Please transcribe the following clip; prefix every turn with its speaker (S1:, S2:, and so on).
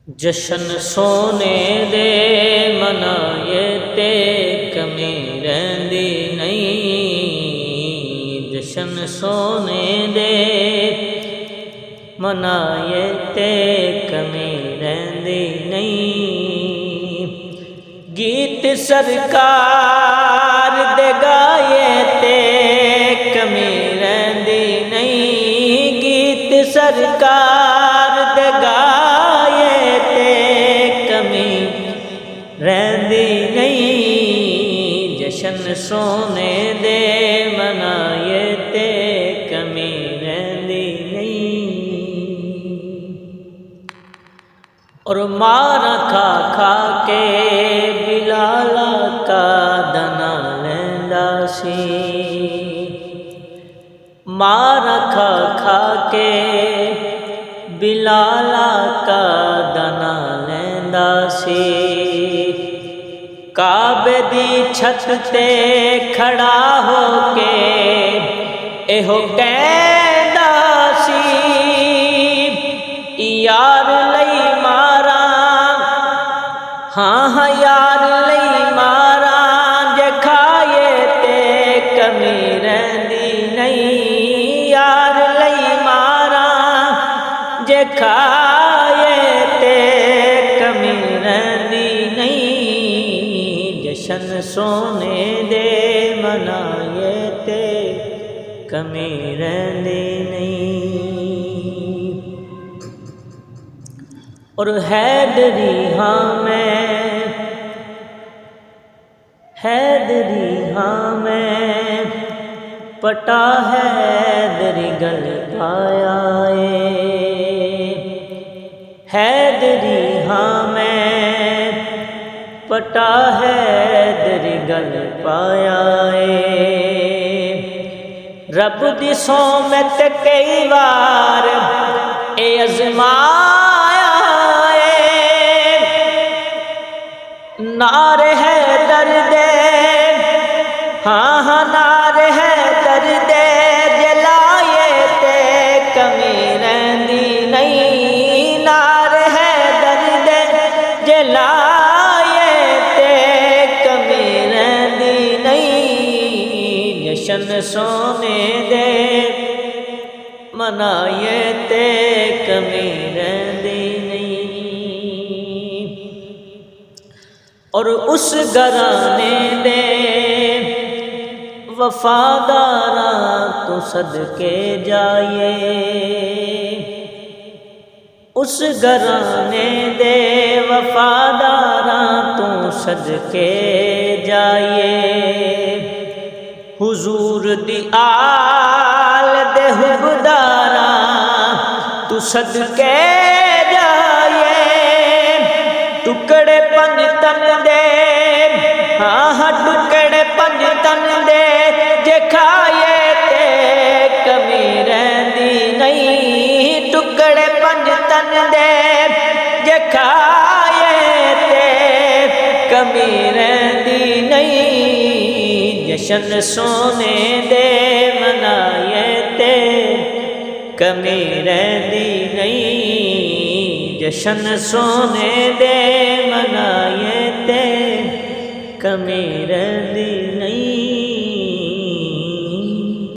S1: جشن سونے دے منائے تے کمی رہندی نہیں، جشن سونے دے منائے تے کمی رہندی نہیں، گیت سرکار دے گائے تے کمی رہندی نہیں، گیت سرکار دے گائے تے کمی رہندی نہیں، جشن سونے دے منائے تے کمی رہندی نہیں، اور مارا کھا کھا کے بلال کا دنا لیندا سی، مارا کھا کھا کے بلال کا دنا لیندا سی، کعبے دی چھت تے کھڑا ہو کے ایہو کہندا سی، یار لئی مارا ہاں یار لئی مارا، جے کھائے تے کمی رہندی نہیں، یار لئی مارا جے کھائے تے کمی رہندی نہیں، جشن سونے دے منائے تے کمی رہندی نہیں، اور حیدری ہاں میں پٹا حیدری گل پایا اے، حیدری ہاں میں پٹا حیدری گل پایا اے، رب دی سومت کئی وار اے ازمایا اے، نار ہے درد ہاں نار ہے درد جلائے تے کمی رہندی نہیں، نار ہے درد جلائے تے کمی رہندی نہیں، جشن سونے دے منائے تے کمی رہندی نہیں، اور اس گھرانے دے وفاداراں تو صدقے جائے، اس گھرانے دے وفاداراں تو صدقے جائے، حضور دی آل دے حبداراں تو صدقے جائے، ٹکڑے پنج تن دے ہاں ٹکڑے پنج تن دے جے کھائے تے کمی رہندی نہیں، ٹکڑے پنج تن دے جے کھائے تے کمی رہندی نہیں، جشن سونے دے منائے تے کمی رہندی نہیں، جشن سونے دے منائے تے کمی رہندی نہیں۔